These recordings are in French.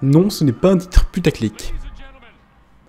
Non, ce n'est pas un titre putaclic.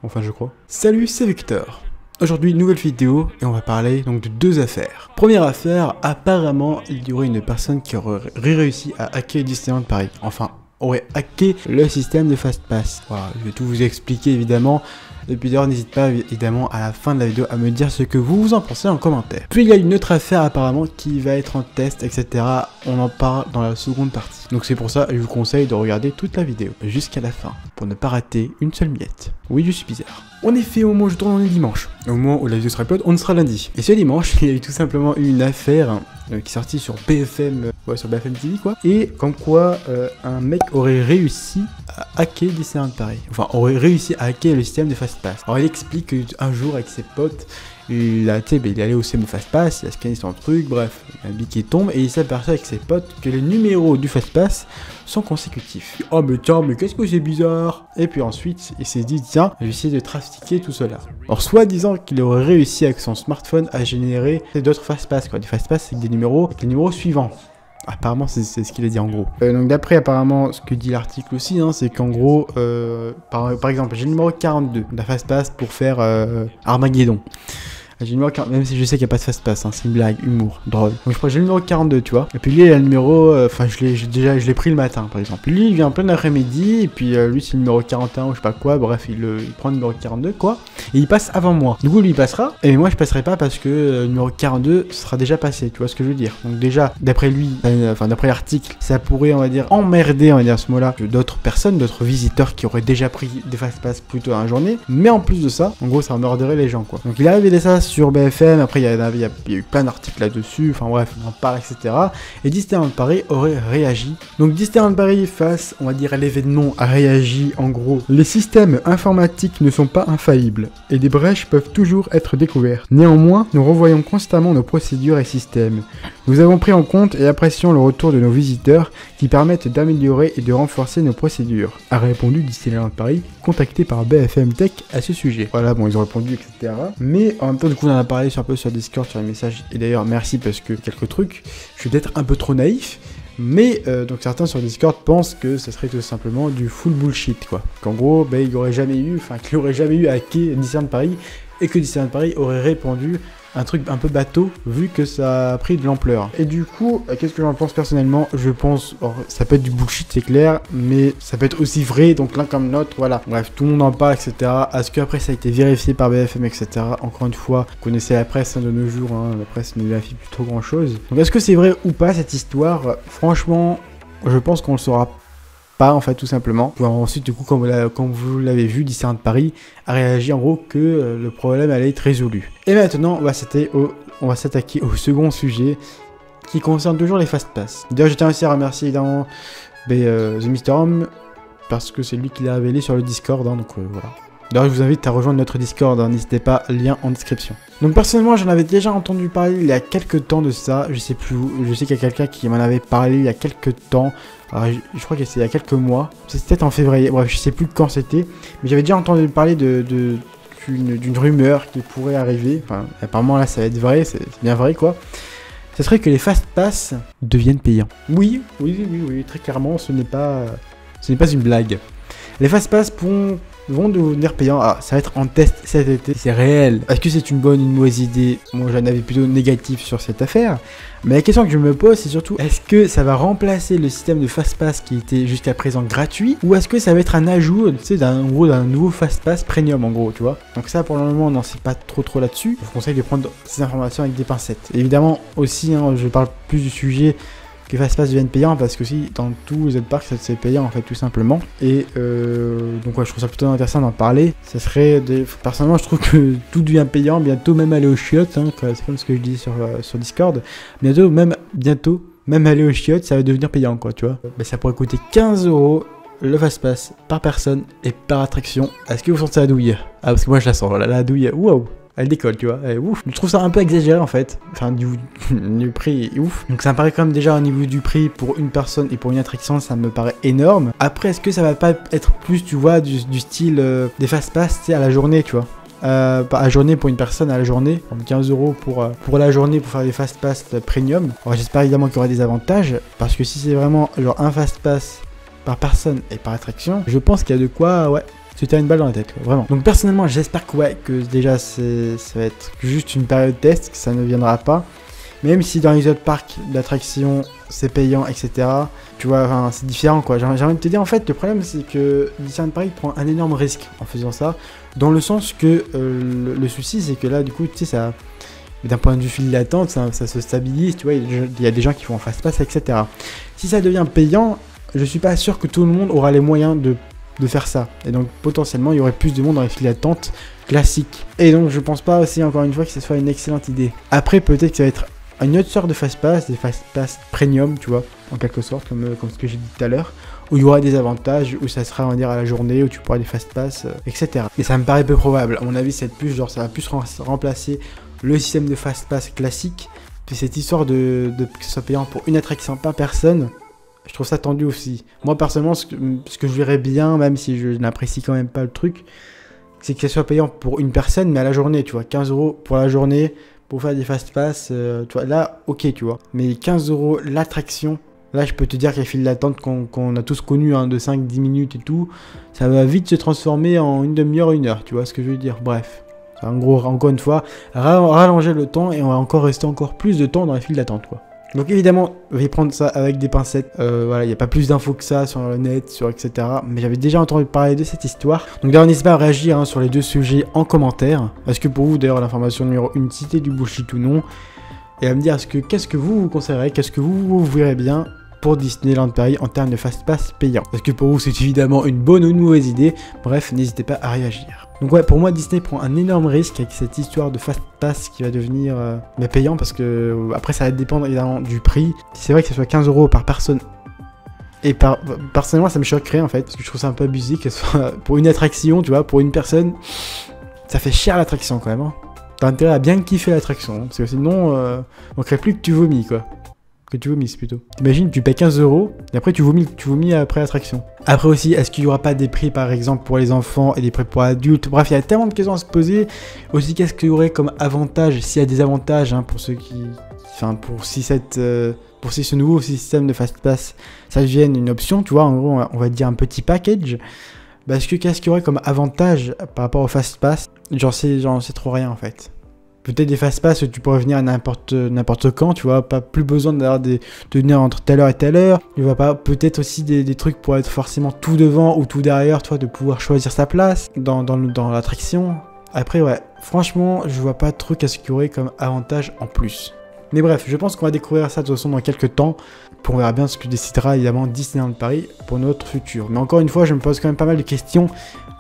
Enfin, je crois. Salut, c'est Victor. Aujourd'hui, nouvelle vidéo, et on va parler donc de deux affaires. Première affaire, apparemment, il y aurait une personne qui aurait réussi à hacker Disneyland Paris. Enfin, aurait hacké le système de FastPass. Voilà, je vais tout vous expliquer évidemment. Et puis d'ailleurs, n'hésite pas évidemment à la fin de la vidéo à me dire ce que vous en pensez en commentaire. Puis il y a une autre affaire apparemment qui va être en test, etc. On en parle dans la seconde partie. Donc c'est pour ça que je vous conseille de regarder toute la vidéo jusqu'à la fin pour ne pas rater une seule miette. Oui, je suis bizarre. En effet, au moment où je tourne, on est dimanche. Au moment où la vidéo sera upload, on sera lundi. Et ce dimanche, il y a eu tout simplement une affaire qui est sortie sur BFM, sur BFM TV quoi. Et comme quoi un mec aurait réussi à hacker Disneyland Paris. Enfin, aurait réussi à hacker le système de FastPass. Alors il explique qu'un jour avec ses potes, il est allé au système de FastPass, il a scanné son truc, bref, il y a un billet qui tombe et il s'aperçoit avec ses potes que les numéros du FastPass sont consécutifs. Oh mais tiens, mais qu'est-ce que c'est bizarre. Et puis ensuite, il s'est dit, tiens, je vais essayer de trafiquer tout cela. Alors soit disant qu'il aurait réussi avec son smartphone à générer d'autres FastPass, quoi. Des FastPass c'est des numéros suivants. Apparemment c'est ce qu'il a dit en gros. Donc d'après apparemment ce que dit l'article aussi, hein, c'est qu'en gros, par exemple, j'ai le numéro 42 d'un FastPass pour faire Armageddon. J'ai le numéro 40, même si je sais qu'il n'y a pas de fast-pass, hein, c'est une blague, humour, drôle. Donc je crois que j'ai le numéro 42, tu vois. Et puis lui, il a le numéro, enfin je l'ai pris le matin, par exemple. Lui, il vient en plein après-midi, et puis lui, c'est le numéro 41 ou je sais pas quoi, bref, il prend le numéro 42, quoi. Et il passe avant moi. Du coup, lui, il passera, et moi, je passerai pas parce que le numéro 42 sera déjà passé, tu vois ce que je veux dire. Donc déjà, d'après lui, enfin d'après l'article, ça pourrait, on va dire, emmerder, on va dire ce mot-là, d'autres personnes, d'autres visiteurs qui auraient déjà pris des fast-pass plutôt dans la journée. Mais en plus de ça, en gros, ça emmerderait les gens, quoi. Donc il a révélé ça sur BFM, après il y a eu plein d'articles là-dessus, enfin bref, on en parle, etc. Et Disneyland Paris aurait réagi. Donc Disneyland Paris face, on va dire, à l'événement a réagi en gros. Les systèmes informatiques ne sont pas infaillibles, et des brèches peuvent toujours être découvertes. Néanmoins, nous revoyons constamment nos procédures et systèmes. Nous avons pris en compte et apprécions le retour de nos visiteurs qui permettent d'améliorer et de renforcer nos procédures, a répondu Disneyland Paris, contacté par BFM Tech à ce sujet. Voilà, bon, ils ont répondu, etc. Mais en même temps, du coup, on en a parlé un peu sur Discord, sur les messages, et d'ailleurs, merci parce que quelques trucs, je suis peut-être un peu trop naïf, mais donc certains sur Discord pensent que ce serait tout simplement du full bullshit, quoi. Qu'en gros, ben, il n'y aurait jamais eu, enfin, qu'il n'y aurait jamais eu à hacker Disneyland Paris, et que Disneyland Paris aurait répondu un truc un peu bateau vu que ça a pris de l'ampleur. Et du coup, qu'est-ce que j'en pense personnellement? Je pense, alors, ça peut être du bullshit c'est clair, mais ça peut être aussi vrai, donc l'un comme l'autre, voilà. Bref, tout le monde en parle, etc. Est-ce qu'après ça a été vérifié par BFM, etc. Encore une fois, vous connaissez la presse hein, de nos jours, hein, la presse ne vérifie plus trop grand chose. Donc est-ce que c'est vrai ou pas cette histoire? Franchement, je pense qu'on le saura pas en fait tout simplement. Ensuite du coup comme vous l'avez vu, Disneyland Paris a réagi en gros que le problème allait être résolu. Et maintenant on va s'attaquer au second sujet qui concerne toujours les fast-pass. D'ailleurs je tiens aussi à remercier évidemment The Mr. Home parce que c'est lui qui l'a révélé sur le Discord, hein, donc voilà. D'ailleurs, je vous invite à rejoindre notre Discord, hein, n'hésitez pas, lien en description. Donc personnellement, j'en avais déjà entendu parler il y a quelques temps de ça, je sais plus où, je sais qu'il y a quelqu'un qui m'en avait parlé il y a quelques temps, alors, je crois que c'est il y a quelques mois, c'est peut-être en février, bref, je sais plus quand c'était, mais j'avais déjà entendu parler d'une rumeur qui pourrait arriver, enfin, apparemment là ça va être vrai, c'est bien vrai quoi. Ce serait que les fast-pass deviennent payants. Oui, très clairement, ce n'est pas une blague. Les fast-pass vont devenir payants. Ah, ça va être en test cet été, c'est réel. Est-ce que c'est une bonne ou une mauvaise idée? Moi j'en avais plutôt négatif sur cette affaire. Mais la question que je me pose c'est surtout, est-ce que ça va remplacer le système de fast-pass qui était jusqu'à présent gratuit? Ou est-ce que ça va être un ajout, tu sais, d'un nouveau fast-pass premium en gros, tu vois? Donc ça pour le moment on n'en sait pas trop là-dessus. Je vous conseille de prendre ces informations avec des pincettes. Et évidemment aussi, hein, je parle plus du sujet que fast-pass deviennent payants parce que si dans tous les autres parcs c'est payant en fait tout simplement. Et donc ouais, je trouve ça plutôt intéressant d'en parler. Ça serait personnellement je trouve que tout devient payant bientôt, même aller aux chiottes, hein, c'est comme ce que je dis sur Discord, bientôt même aller aux chiottes ça va devenir payant quoi, tu vois. Mais ça pourrait coûter 15 € le fast-pass par personne et par attraction. Est-ce que vous sentez la douille? Ah parce que moi je la sens, la douille, waouh, elle décolle, tu vois, ouf. Je trouve ça un peu exagéré en fait, enfin du prix ouf. Donc ça me paraît quand même déjà au niveau du prix pour une personne et pour une attraction, ça me paraît énorme. Après est-ce que ça va pas être plus, tu vois, du style des fast-pass, tu sais, à la journée, tu vois, à la journée pour une personne, à la journée, 15 € pour la journée pour faire des fast-pass premium. Alors j'espère évidemment qu'il y aura des avantages, parce que si c'est vraiment genre un fast-pass par personne et par attraction, je pense qu'il y a de quoi, ouais, se tirer une balle dans la tête, quoi, vraiment. Donc personnellement, j'espère que, ouais, que déjà ça va être juste une période test, que ça ne viendra pas. Même si dans les autres parcs d'attractions, c'est payant, etc. Tu vois, enfin, c'est différent, quoi. J'ai envie de te dire, en fait, le problème, c'est que Disneyland Paris prend un énorme risque en faisant ça. Dans le sens que le souci, c'est que là, du coup, tu sais, ça... D'un point de vue file d'attente, ça se stabilise, tu vois, il y a des gens qui font en fast pass, etc. Si ça devient payant, je suis pas sûr que tout le monde aura les moyens de faire ça. Et donc, potentiellement, il y aurait plus de monde dans les files d'attente classiques. Et donc, je pense pas aussi, encore une fois, que ce soit une excellente idée. Après, peut-être que ça va être une autre sorte de fast-pass, des fast-pass premium, tu vois, en quelque sorte, comme ce que j'ai dit tout à l'heure, où il y aura des avantages, où ça sera, on va dire, à la journée, où tu pourras des fast-pass, etc. Et ça me paraît peu probable. À mon avis, cette puce, genre, ça va plus remplacer le système de fast-pass classique. Puis cette histoire que ce soit payant pour une attraction par personne, je trouve ça tendu aussi. Moi, personnellement, ce que je verrais bien, même si je n'apprécie quand même pas le truc, c'est que ça soit payant pour une personne, mais à la journée, tu vois, 15 € pour la journée, pour faire des fast-pass, tu vois, là, ok, tu vois. Mais 15 € l'attraction, là, je peux te dire que les files d'attente qu'on a tous connues, hein, de 5-10 minutes et tout, ça va vite se transformer en une demi-heure, une heure, tu vois ce que je veux dire. Bref, en gros, encore une fois, rallonger le temps et on va encore rester encore plus de temps dans les files d'attente, quoi. Donc évidemment, je vais prendre ça avec des pincettes. Voilà, il n'y a pas plus d'infos que ça sur le net, etc. Mais j'avais déjà entendu parler de cette histoire. Donc d'ailleurs, n'hésitez pas à réagir, hein, sur les deux sujets en commentaire. Est-ce que pour vous, d'ailleurs, l'information numéro 1, c'était du bullshit ou non? Et à me dire, qu'est-ce que vous conseillerez, qu'est-ce que vous verrez bien pour Disneyland Paris en termes de fast-pass payant? Est-ce que pour vous, c'est évidemment une bonne ou une mauvaise idée? Bref, n'hésitez pas à réagir. Donc ouais, pour moi, Disney prend un énorme risque avec cette histoire de fast-pass qui va devenir mais payant, parce que après, ça va dépendre évidemment du prix. C'est vrai que ce soit 15 € par personne. Et personnellement, ça me choquerait en fait, parce que je trouve ça un peu abusé que ce soit pour une attraction, tu vois, pour une personne, ça fait cher l'attraction quand même, hein. T'as intérêt à bien kiffer l'attraction, hein, parce que sinon, on manquerait plus que tu vomis, quoi. Que tu vomisses plutôt. T'imagines, tu payes 15 € et après tu vomis après l'attraction. Après aussi, est-ce qu'il n'y aura pas des prix par exemple pour les enfants et des prix pour adultes? Bref, il y a tellement de questions à se poser. Aussi, qu'est-ce qu'il y aurait comme avantage, s'il y a des avantages, hein, pour ceux qui... Enfin, pour si ce nouveau système de fast-pass, ça devienne une option, tu vois, en gros, on va dire un petit package. Bah, qu'est-ce qu'il y aurait comme avantage par rapport au fast-pass? J'en sais trop rien en fait. Peut-être des fast-pass où tu pourrais venir à n'importe quand, tu vois, pas plus besoin de venir entre telle heure et telle heure. Il va pas, peut-être aussi des trucs pour être forcément tout devant ou tout derrière, toi, de pouvoir choisir sa place dans l'attraction. Après, ouais, franchement, je vois pas trop qu'est-ce qu'il y aurait comme avantage en plus. Mais bref, je pense qu'on va découvrir ça de toute façon dans quelques temps. On verra bien ce que décidera évidemment Disneyland Paris pour notre futur. Mais encore une fois, je me pose quand même pas mal de questions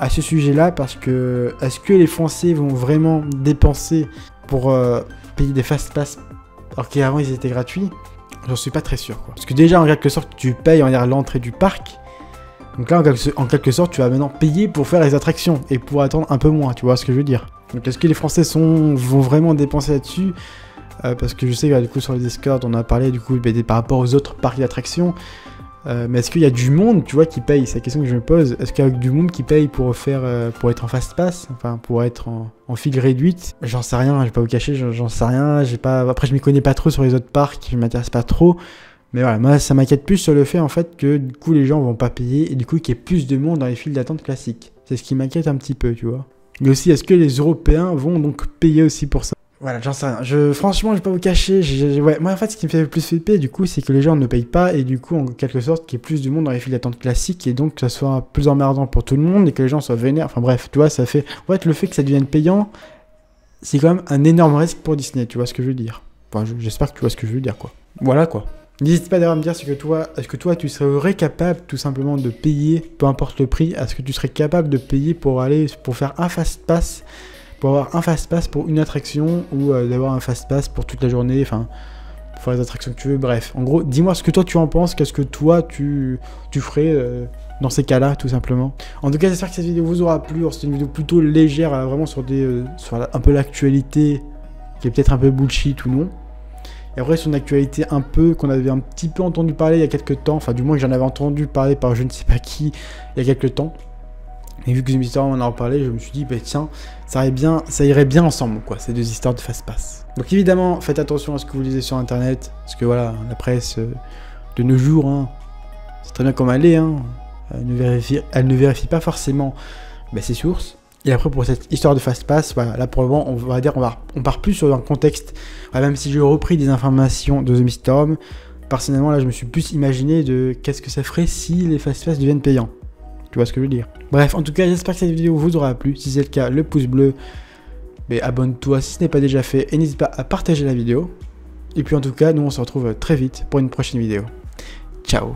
à ce sujet-là, parce que est-ce que les Français vont vraiment dépenser pour payer des fast-pass alors qu'avant ils étaient gratuits? J'en suis pas très sûr, quoi. Parce que déjà, en quelque sorte, tu payes, on va dire, l'entrée du parc. Donc là, en quelque sorte, tu vas maintenant payer pour faire les attractions et pour attendre un peu moins, tu vois ce que je veux dire. Donc est-ce que les Français vont vraiment dépenser là-dessus? Parce que je sais que du coup sur le Discord on a parlé du coup par rapport aux autres parcs d'attractions, mais est-ce qu'il y a du monde, tu vois, qui paye? C'est la question que je me pose. Est-ce qu'il y a du monde qui paye pour être en fast pass, enfin pour être en file réduite? J'en sais rien, je vais pas vous cacher, j'en sais rien. Après je m'y connais pas trop sur les autres parcs, je m'intéresse pas trop. Mais voilà, moi ça m'inquiète plus sur le fait en fait que du coup les gens vont pas payer et du coup qu'il y ait plus de monde dans les files d'attente classiques. C'est ce qui m'inquiète un petit peu, tu vois. Et aussi, est-ce que les Européens vont donc payer aussi pour ça? Voilà, j'en sais rien. Franchement, je vais pas vous cacher. Ouais, moi, en fait, ce qui me fait le plus flipper, du coup, c'est que les gens ne payent pas et du coup, en quelque sorte, qu'il y ait plus de monde dans les files d'attente classiques et donc que ça soit plus emmerdant pour tout le monde et que les gens soient vénères. Enfin bref, tu vois, ça fait... En fait, le fait que ça devienne payant, c'est quand même un énorme risque pour Disney, tu vois ce que je veux dire. Enfin, j'espère que tu vois ce que je veux dire, quoi. Voilà, quoi. N'hésite pas d'ailleurs à me dire est-ce que toi, tu serais capable tout simplement de payer, peu importe le prix, est-ce que tu serais capable de payer pour faire un fast-pass, pour avoir un fast-pass pour une attraction, ou d'avoir un fast-pass pour toute la journée, enfin, pour faire les attractions que tu veux, bref. En gros, dis-moi ce que toi tu en penses, qu'est-ce que toi tu ferais dans ces cas-là, tout simplement. En tout cas, j'espère que cette vidéo vous aura plu. C'est une vidéo plutôt légère, vraiment sur un peu l'actualité, qui est peut-être un peu bullshit ou non. Et après, sur une actualité un peu, qu'on avait un petit peu entendu parler il y a quelques temps, enfin du moins que j'en avais entendu parler par je ne sais pas qui il y a quelques temps. Et vu que The Mister on en a parlé, je me suis dit, bah tiens, ça irait bien ensemble, quoi, ces deux histoires de fast-pass. Donc évidemment, faites attention à ce que vous lisez sur internet, parce que voilà, la presse de nos jours, hein, c'est très bien comme elle est, hein. Elle ne vérifie pas forcément ses sources. Et après, pour cette histoire de fast-pass, voilà, là pour le moment, on va dire on part plus sur un contexte, même si j'ai repris des informations de The Miststorm, personnellement, là, je me suis plus imaginé de qu'est-ce que ça ferait si les fast-pass deviennent payants. Tu vois ce que je veux dire? Bref, en tout cas, j'espère que cette vidéo vous aura plu. Si c'est le cas, le pouce bleu, abonne-toi si ce n'est pas déjà fait, et n'hésite pas à partager la vidéo. Et puis en tout cas, nous on se retrouve très vite pour une prochaine vidéo. Ciao!